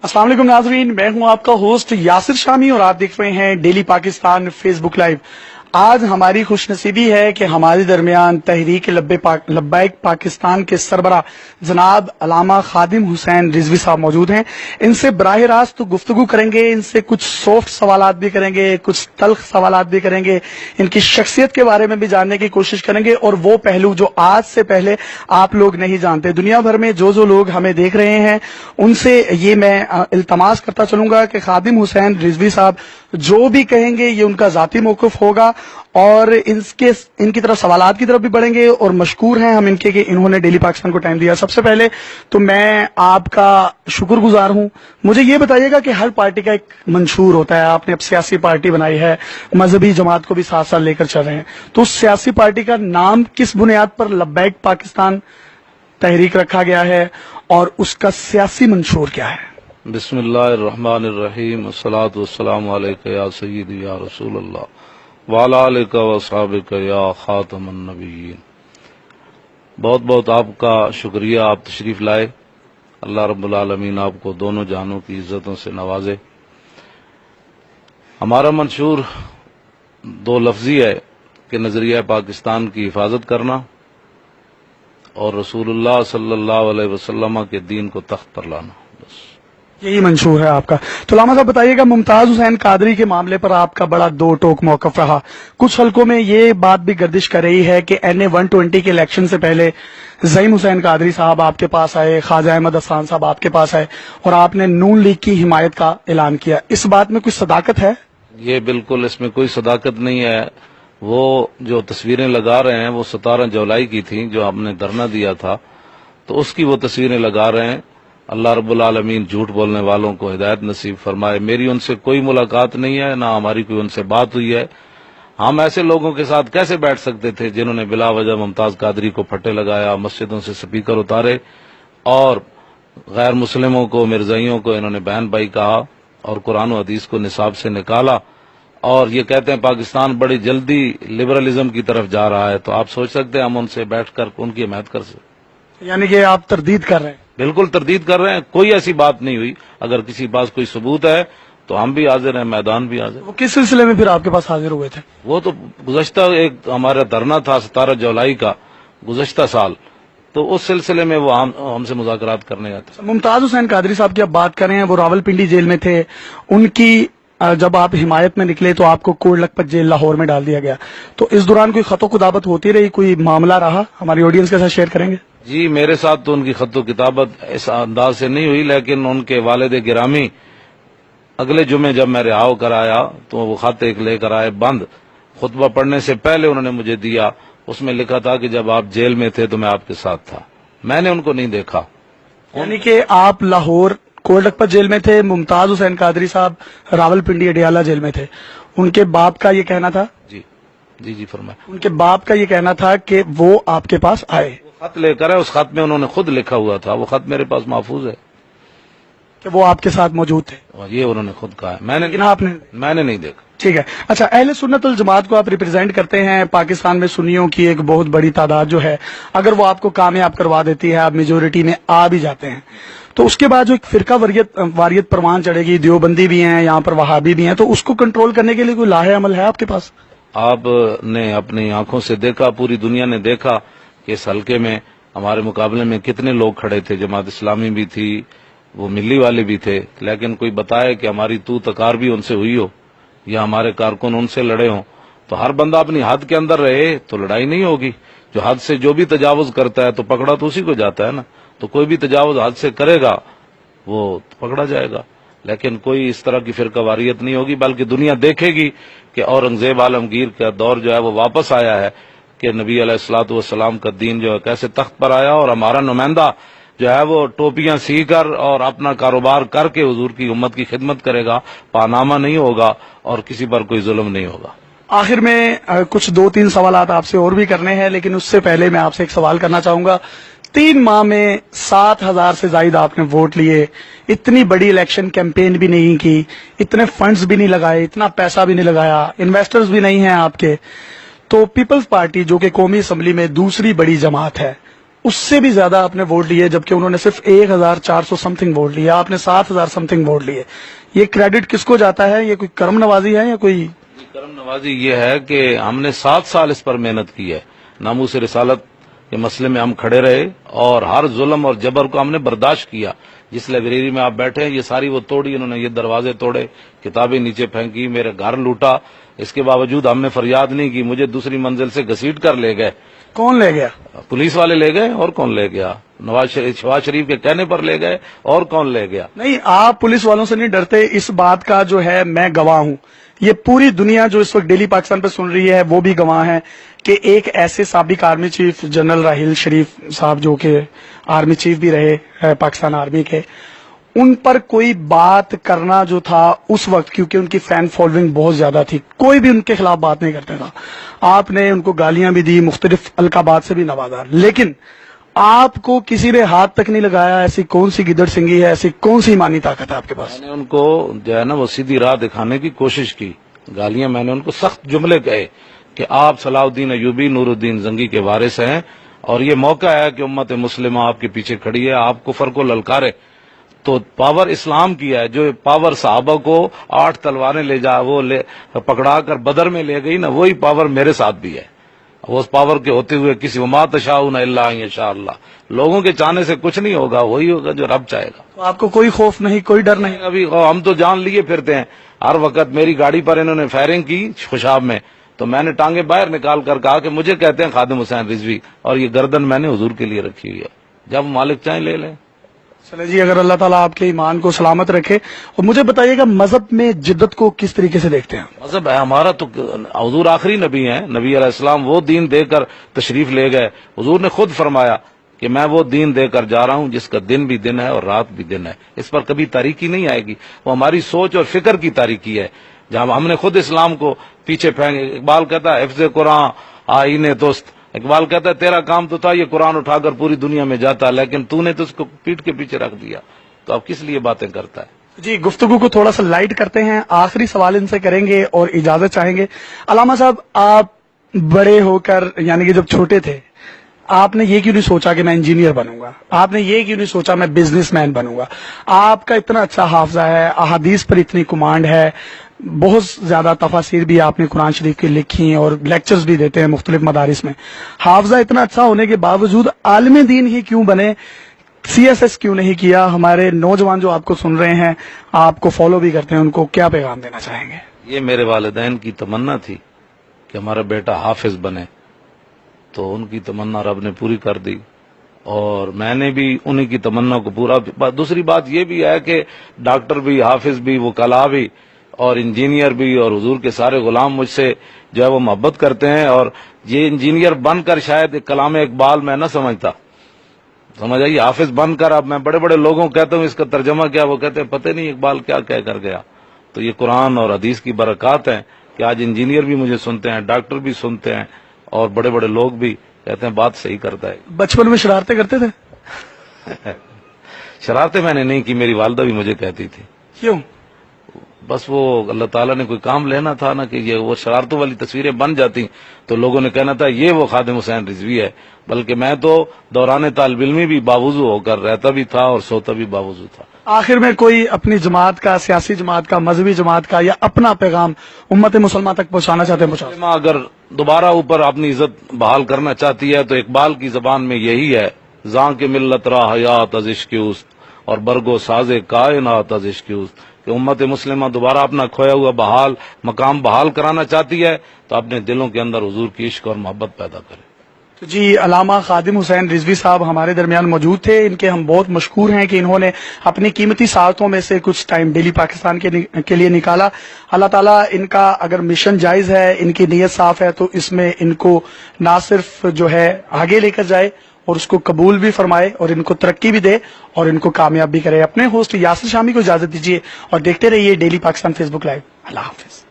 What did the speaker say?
अस्सलाम वालेकुम नाजरीन, मैं हूं आपका होस्ट यासिर शामी और आप देख रहे हैं डेली पाकिस्तान फेसबुक लाइव। आज हमारी खुशनसीबी है कि हमारे दरमियान तहरीक लब्बैक पाकिस्तान के सरबरा जनाब अलामा खादिम हुसैन रिजवी साहब मौजूद हैं। इनसे बराह रास्त गुफ्तगू करेंगे, इनसे कुछ सॉफ्ट सवालात भी करेंगे, कुछ तल्ख सवालात भी करेंगे, इनकी शख्सियत के बारे में भी जानने की कोशिश करेंगे और वो पहलू जो आज से पहले आप लोग नहीं जानते। दुनिया भर में जो लोग हमें देख रहे हैं उनसे ये मैं इल्तमास करता चलूंगा कि खादिम हुसैन रिजवी साहब जो भी कहेंगे ये उनका जाती मौक़िफ़ होगा और इनकी तरफ सवालात की तरफ भी बढ़ेंगे और मशकूर हैं हम इनके कि इन्होंने डेली पाकिस्तान को टाइम दिया। सबसे पहले तो मैं आपका शुक्रगुजार हूं। मुझे ये बताइएगा कि हर पार्टी का एक मंशूर होता है, आपने अब सियासी पार्टी बनाई है, मजहबी जमात को भी साथ साथ लेकर चल रहे हैं, तो उस सियासी पार्टी का नाम किस बुनियाद पर लब्बैक पाकिस्तान तहरीक रखा गया है और उसका सियासी मंशूर क्या है? बिस्मिल्लाहिर्रहमानिर्रहीम, अस्सलातु वस्सलामु अलैका या सय्यदी या रसूल अल्लाह वाला आलिका व असहाबिका या खातमुन नबिय्यीन। बहुत बहुत आपका शुक्रिया, आप तशरीफ लाए। अल्लाह रब्बुल आलमीन आपको दोनों जहानों की इज्जतों से नवाजे। हमारा मंशूर दो लफ्जी है कि नजरिया पाकिस्तान की हिफाजत करना और रसूलुल्लाह सल्लल्लाहु अलैहि वसल्लम के दीन को तख्त पर लाना, बस यही मंशूर है आपका। तो लामा साहब बताइएगा, मुमताज हुसैन कादरी के मामले पर आपका बड़ा दो टोक मौकफ रहा। कुछ हलकों में ये बात भी गर्दिश कर रही है कि NA 120 के इलेक्शन से पहले ज़ईम हुसैन कादरी साहब आपके पास आए, ख्वाजा अहमद अफसान साहब आपके पास आए और आपने नून लीग की हिमायत का ऐलान किया। इस बात में कुछ सदाकत है? ये बिल्कुल, इसमें कोई सदाकत नहीं है। वो जो तस्वीरें लगा रहे हैं वो 17 जुलाई की थी, जो आपने धरना दिया था, तो उसकी वो तस्वीरें लगा रहे हैं। अल्लाह रब्बुल आलमीन झूठ बोलने वालों को हिदायत नसीब फरमाए। मेरी उनसे कोई मुलाकात नहीं है, ना हमारी कोई उनसे बात हुई है। हम ऐसे लोगों के साथ कैसे बैठ सकते थे जिन्होंने बिला वजह मुमताज कादरी को फटे लगाया, मस्जिदों से स्पीकर उतारे और गैर मुस्लिमों को, मिर्जाइयों को इन्होंने बहन भाई कहा और कुरान और हदीस को निसाब से निकाला और ये कहते हैं पाकिस्तान बड़ी जल्दी लिबरलिज्म की तरफ जा रहा है। तो आप सोच सकते हैं हम उनसे बैठकर उनकी हिमायत कर सकते? यानी कि आप तरदीद कर रहे हैं? बिल्कुल तरदीद कर रहे हैं, कोई ऐसी बात नहीं हुई। अगर किसी पास कोई सबूत है तो हम भी हाजिर हैं, मैदान भी हाजिर। वो किस सिलसिले में फिर आपके पास हाजिर हुए थे? वो तो गुज़श्ता एक हमारा धरना था 17 जुलाई का गुज़श्ता साल, तो उस सिलसिले में वो हमसे मुज़ाकरात करने आते। मुमताज हुसैन कादरी साहब की आप बात कर रहे हैं, वो रावलपिंडी जेल में थे। उनकी जब आप हिमायत में निकले तो आपको कोट लखपत जेल लाहौर में डाल दिया गया। तो इस दौरान कोई खतो किताबत होती रही, कोई मामला रहा? हमारी ऑडियंस के साथ शेयर करेंगे। जी, मेरे साथ तो उनकी खतो किताबत इस अंदाज से नहीं हुई, लेकिन उनके वालिद गिरामी अगले जुमे जब मैं रिहा होकर आया तो वो खत एक लेकर आए बंद। खुतबा पढ़ने से पहले उन्होंने मुझे दिया, उसमें लिखा था कि जब आप जेल में थे तो मैं आपके साथ था। मैंने उनको नहीं देखा। यानी कि आप लाहौर कोट लखपत जेल में थे, मुमताज हुसैन कादरी साहब रावलपिंडी अडियाला जेल में थे। उनके बाप का ये कहना था? जी जी जी फरमाए। उनके बाप का ये कहना था कि वो आपके पास आए, खत लेकर है। उस खत में उन्होंने खुद लिखा हुआ था, वो खत मेरे पास महफूज है कि वो आपके साथ मौजूद थे। और ये उन्होंने खुद कहा है, मैंने नहीं देखा। ठीक है, अच्छा, अहले सुन्नत वल जमात को आप रिप्रेजेंट करते हैं। पाकिस्तान में सुन्नियों की एक बहुत बड़ी तादाद जो है, अगर वो आपको कामयाब करवा देती है, आप मेजोरिटी में आ भी जाते हैं, तो उसके बाद जो एक फिरका वारियत परवान चढ़ेगी, देवबंदी भी हैं, यहाँ पर वहाबी भी हैं, तो उसको कंट्रोल करने के लिए कोई लाहे अमल है आपके पास? आपने अपनी आंखों से देखा, पूरी दुनिया ने देखा कि इस हल्के में हमारे मुकाबले में कितने लोग खड़े थे। जमात इस्लामी भी थी, वो मिल्ली वाले भी थे, लेकिन कोई बताए कि हमारी तू तकार भी उनसे हुई हो या हमारे कारकुन उनसे लड़े हों। तो हर बंदा अपनी हद के अंदर रहे तो लड़ाई नहीं होगी। जो हद से जो भी तजावुज करता है तो पकड़ा तो उसी को जाता है ना। तो कोई भी तजावुज हद से करेगा वो पकड़ा जाएगा, लेकिन कोई इस तरह की फिरकावारियत नहीं होगी। बल्कि दुनिया देखेगी कि औरंगजेब आलमगीर का दौर जो है वो वापस आया है, कि नबी अलैहिस्सलातु वस्सलाम का दीन जो है कैसे तख्त पर आया और हमारा नुमाइंदा जो है वो टोपियां सीकर और अपना कारोबार करके हुजूर की उम्मत की खिदमत करेगा, पानामा नहीं होगा और किसी पर कोई जुल्म नहीं होगा। आखिर में कुछ 2-3 सवाल आपसे और भी करने हैं, लेकिन उससे पहले मैं आपसे एक सवाल करना चाहूंगा। 3 माह में 7,000 से ज्यादा आपने वोट लिए, इतनी बड़ी इलेक्शन कैंपेन भी नहीं की, इतने फंड्स भी नहीं लगाए, इतना पैसा भी नहीं लगाया, इन्वेस्टर्स भी नहीं हैं आपके, तो पीपल्स पार्टी जो कि कौमी असम्बली में दूसरी बड़ी जमात है, اس سے بھی زیادہ آپ نے ووٹ لیے، جبکہ انہوں نے صرف 1400 سمتھنگ ووٹ لیے، آپ نے 7000 سمتھنگ ووٹ لیے. یہ کریڈٹ کس کو جاتا ہے؟ یہ کوئی کرم نوازی ہے یا کوئی؟ کرم نوازی یہ ہے کہ ہم نے 7 سال اس پر محنت کی ہے. ناموس رسالت کے مسئلے میں ہم کھڑے رہے اور ہر ظلم اور جبر کو ہم نے برداشت کیا. جس لائبریری میں آپ بیٹھے ہیں یہ ساری وہ توڑی انہوں نے، یہ دروازے توڑے، کتابیں نیچے پھینکی، میرے گھر لوٹا. اس کے باوجود ہم نے فریاد نہیں کی، مجھے دوسری منزل سے گھسیٹ کر لے گئے. کون لے گیا؟ پولیس والے لے گئے، اور کون لے گیا؟ شہباز شریف کے کہنے پر لے گئے، اور کون لے گیا؟ نہیں، آپ پولیس والوں سے نہیں ڈرتے؟ اس بات کا جو ہے میں گواہ ہوں، یہ پوری دنیا جو اس وقت ڈیلی پاکستان پہ سن رہی ہے وہ بھی گواہ ہیں کہ ایک ایسے سابق army chief general Raheel Sharif صاحب، جو کہ آرمی چیف بھی رہے پاکستان آرمی کے، ان پر کوئی بات کرنا جو تھا اس وقت، کیونکہ ان کی فین فالوئنگ بہت زیادہ تھی، کوئی بھی ان کے خلاف بات نہیں کرتا تھا. آپ نے ان کو گالیاں بھی دی، مختلف القابات سے بھی نوازا، لیکن آپ کو کسی نے ہاتھ تک نہیں لگایا. ایسی کون سی گدڑ سنگھی ہے، ایسی کون سی ایمانی طاقت ہے آپ کے پاس؟ میں نے ان کو جو ہے نا وہ سیدھی راہ دکھانے کی کوشش کی. گالیاں میں نے ان کو سخت جملے کہے کہ آپ صلاح الدین ایوبی نور الدین زنگی کے وارث ہیں، اور یہ موقع ہے کہ امت مسلمہ آپ کے پیچھے کھڑی ہے، آپ کفر کو للکارے. تو پاور اسلام کی ہے، جو پاور صحابہ کو 8 تلواریں لے جا وہ پکڑا کر بدر میں لے گئی نا، وہی پاور میرے ساتھ بھی ہے. وہ اس پاور کے ہوتے ہوئے کسی وما تشاؤون الا ان یشاء اللہ، لوگوں کے چاہنے سے کچھ نہیں ہوگا، وہی ہوگا جو رب چاہے گا. تو آپ کو کوئی خوف نہیں، کوئی ڈر نہیں؟ ابھی ہم تو جان لیے پھرتے ہیں. ہر وقت میری گاڑی پر انہوں نے فائرنگ کی خوشاب میں، تو میں نے ٹانگیں باہر نکال کر کہا کہ مجھے کہتے ہیں خادم حسین رضوی، اور یہ گردن میں نے حضور کے لیے رکھی ہوئی ہے، جب مالک چاہیں لے لیں. چلے جی، اگر اللہ تعالیٰ آپ کے ایمان کو سلامت رکھے. اور مجھے بتائیے گا مذہب میں جدت کو کس طریقے سے دیکھتے ہیں؟ مذہب ہے ہمارا تو حضور آخری نبی ہیں، نبی علیہ السلام وہ دین دے کر تشریف لے گئے. حضور نے خود فرمایا کہ میں وہ دین دے کر جا رہا ہوں جس کا دن بھی دن ہے اور رات بھی دن ہے، اس پر کبھی تاریکی نہیں آئے گی. وہ ہماری سوچ اور فکر کی تاریکی ہے، جہاں ہم نے خود اسلام کو پیچھے پھینک. اقبال کہتا ہے حفظ قرآن آئین دوست. اقبال کہتا ہے تیرا کام تو تھا یہ قرآن اٹھا کر پوری دنیا میں جاتا، لیکن تو نے تو اس کو پیٹ کے پیچھے رکھ دیا، تو اب کس لیے باتیں کرتا ہے؟ جی، گفتگو کو تھوڑا سا لائٹ کرتے ہیں، آخری سوال ان سے کریں گے اور اجازت چاہیں گے. علامہ صاحب، آپ بڑے ہو کر، یعنی کہ جب چھوٹے تھے، آپ نے یہ کیوں نہیں سوچا کہ میں انجینئر بنوں گا؟ آپ نے یہ کیوں نہیں سوچا میں بزنس مین بنوں گا؟ آپ کا اتنا اچھا حافظہ ہے، احادیث پر اتنی کمانڈ ہے، بہت زیادہ تفاسیر بھی آپ نے قرآن شریف کی لکھی اور لیکچرز بھی دیتے ہیں مختلف مدارس میں. حافظہ اتنا اچھا ہونے کے باوجود عالم دین ہی کیوں بنے؟ CSS کیوں نہیں کیا؟ ہمارے نوجوان جو آپ کو سن رہے ہیں، آپ کو فالو بھی کرتے ہیں، ان کو کیا پیغام دینا چاہیں گے؟ یہ میرے والدین کی تمنا تھی کہ ہمارا بیٹا حافظ بنے، تو ان کی تمنا رب نے پوری کر دی، اور میں نے بھی انہی کی تمنا کو پورا. دوسری بات یہ بھی ہے کہ ڈاکٹر بھی، حافظ بھی، وکلاء بھی، اور انجینئر بھی، اور حضور کے سارے غلام مجھ سے جو ہے وہ محبت کرتے ہیں. اور یہ انجینئر بن کر شاید کلام اقبال میں نہ سمجھتا، سمجھ آئیے. حافظ بن کر اب میں بڑے بڑے لوگوں کو کہتا ہوں اس کا ترجمہ کیا، وہ کہتے ہیں پتہ نہیں اقبال کیا کہہ کر گیا. تو یہ قرآن اور حدیث کی برکات ہیں کہ آج انجینئر بھی مجھے سنتے ہیں، ڈاکٹر بھی سنتے ہیں، اور بڑے بڑے لوگ بھی کہتے ہیں بات صحیح کرتا ہے. بچپن میں شرارتیں کرتے تھے؟ شرارتیں میں نے نہیں کی، میری والدہ بھی مجھے کہتی تھی. کیوں؟ بس وہ اللہ تعالیٰ نے کوئی کام لینا تھا نا، کہ یہ وہ شرارتوں والی تصویریں بن جاتی تو لوگوں نے کہنا تھا یہ وہ خادم حسین رضوی ہے. بلکہ میں تو دوران طالب علمی بھی باوضو ہو کر رہتا بھی تھا اور سوتا بھی باوضو تھا. آخر میں کوئی اپنی جماعت کا، سیاسی جماعت کا، مذہبی جماعت کا، یا اپنا پیغام امت مسلمہ تک پہنچانا چاہتے ہیں؟ مسلمہ اگر دوبارہ اوپر اپنی عزت بحال کرنا چاہتی ہے تو اقبال کی زبان میں یہی ہے، زاں کے ملت را حیات از عشق اوست اور برگو ساز کائنات از عشق اوست. کہ امت مسلمہ دوبارہ اپنا کھویا ہوا مقام بحال کرانا چاہتی ہے تو اپنے دلوں کے اندر حضور کی عشق اور محبت پیدا کرے. تو جی، علامہ خادم حسین رضوی صاحب ہمارے درمیان موجود تھے. ان کے ہم بہت مشکور ہیں کہ انہوں نے اپنی قیمتی ساعتوں میں سے کچھ ٹائم ڈیلی پاکستان کے لیے نکالا. اللہ تعالیٰ ان کا اگر مشن جائز ہے، ان کی نیت صاف ہے، تو اس میں ان کو نہ صرف جو ہے آگے لے کر جائے اور اس کو قبول بھی فرمائے اور ان کو ترقی بھی دے اور ان کو کامیاب بھی کرے. اپنے ہوسٹ یاسر شامی کو اجازت دیجیے اور دیکھتے رہیے ڈیلی پاکستان فیس بک لائیو. اللہ حافظ.